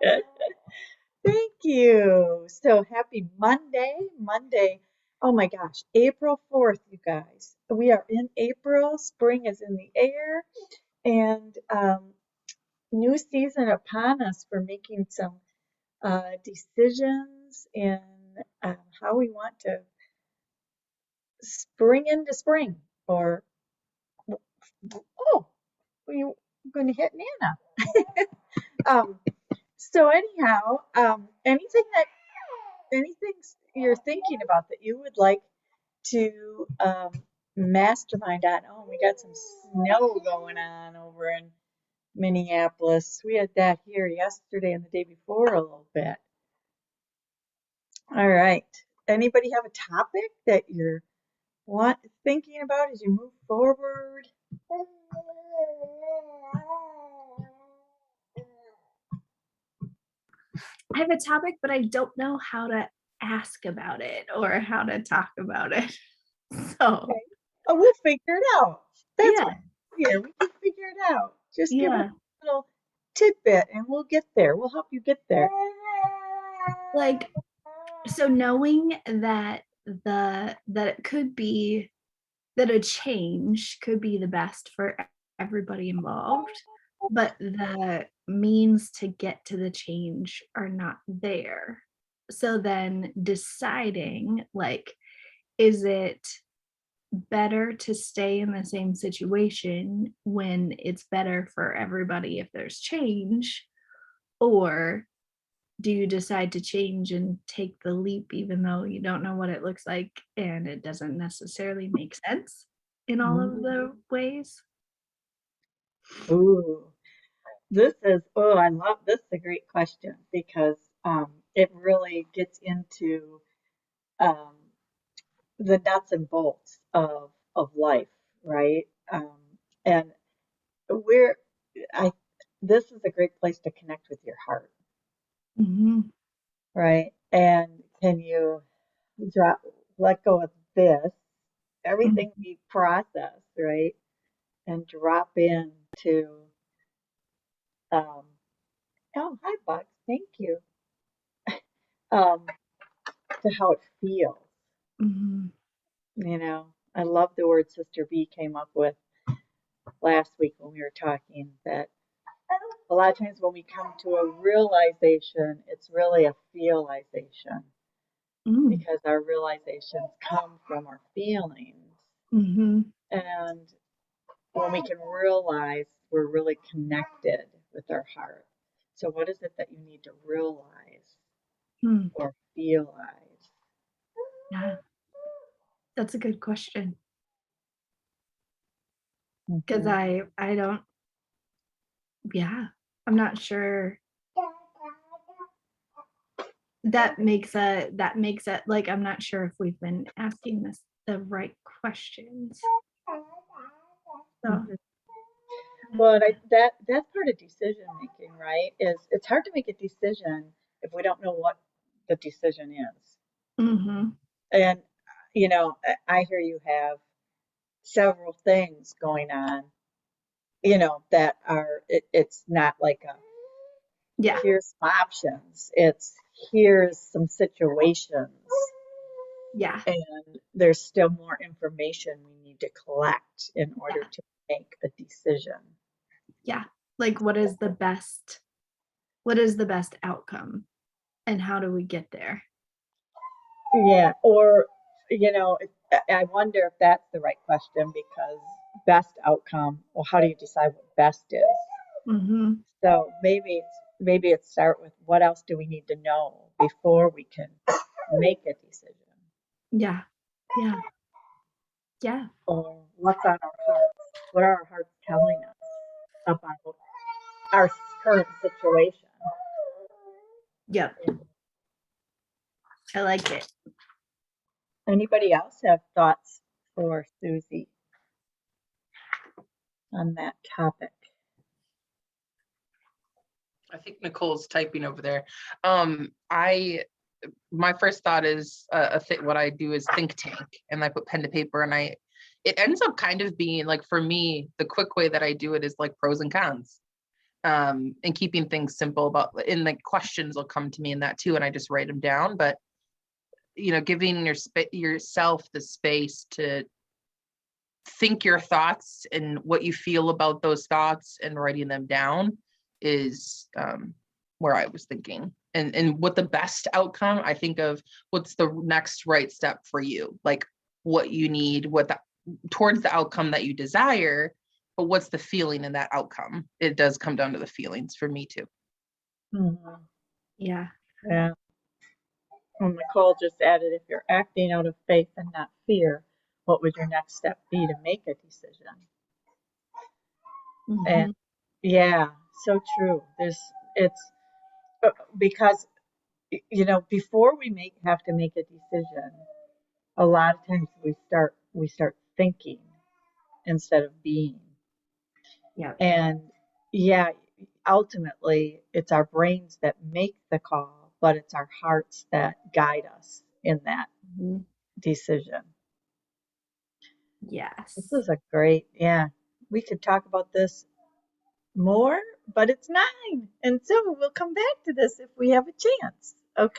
Thank you. So happy Monday. Monday. Oh my gosh, April 4th, you guys. We are in April. Spring is in the air and new season upon us for making some decisions in how we want to spring into spring. Or, oh, we're going to hit Nana. Um, so anyhow, anything you're thinking about that you would like to mastermind on. Oh, we got some snow going on over in Minneapolis. We had that here yesterday and the day before a little bit. All right. Anybody have a topic that you're thinking about as you move forward? I have a topic, but I don't know how to ask about it or how to talk about it. So, Okay. Oh, we'll figure it out. That's yeah, what here. We can figure it out. Just give us yeah. a little tidbit and we'll get there. We'll help you get there. Like, so knowing that that it could be that a change could be the best for everybody involved, but the means to get to the change are not there. So then deciding, like, is it better to stay in the same situation when it's better for everybody if there's change? Or do you decide to change and take the leap even though you don't know what it looks like and it doesn't necessarily make sense in all of Mm. the ways? Ooh, I love this is a great question because it really gets into um, the nuts and bolts of life, right? And we're I this is a great place to connect with your heart, Mhm. right? And can you drop let go of this, everything Mhm. we process, right? And drop into um oh hi Bugs, thank you. Um to how it feels. Mhm. I love the word Sister B came up with last week when we were talking that a lot of times when we come to a realization, it's really a feelization Mm. because our realizations come from our feelings. Mhm. And when we can realize we're really connected with our heart. So, what is it that you need to realize Mm. or feelize? Yeah, that's a good question because Mhm. I don't, yeah, I'm not sure. That makes it like I'm not sure if we've been asking this the right questions. So, Mhm. Well, that's part of decision making, right? Is it's hard to make a decision if we don't know what the decision is. mhm. And I hear you have several things going on, that it's not like a Yeah, here's some options. It's here's some situations, yeah, and there's still more information we need to collect in order yeah, to make a decision. yeah. Like, what is the best outcome, and how do we get there? Yeah, or I wonder if that's the right question because best outcome. Well, how do you decide what best is? Mhm. So maybe it's start with what else do we need to know before we can make a decision, Yeah, yeah, yeah. or what's on our hearts? What are our hearts telling us about our current situation? Yep. I like it. Anybody else have thoughts for Susie on that topic? I think Nicole's typing over there. I my first thought is what I do is think tank, and I put pen to paper, and it ends up kind of being like, for me, the quick way that I do it is like pros and cons. and keeping things simple about, and the questions will come to me in that too, and I just write them down. But giving yourself the space to think your thoughts and what you feel about those thoughts and writing them down is where I was thinking. And what the best outcome, I think of what's the next right step for you, like what you need, towards the outcome that you desire, but what's the feeling in that outcome? It does come down to the feelings for me too. Mhm. Yeah. Yeah. Well, Nicole just added, if you're acting out of faith and not fear, what would your next step be to make a decision? And Mhm. yeah, so true. It's because, before we have to make a decision, a lot of times we start thinking instead of being. Yeah. And yeah, ultimately it's our brains that make the call, but it's our hearts that guide us in that Mhm. decision. This Yes. is yeah, we could talk about this more, but it's 9. And so we'll come back to this if we have a chance.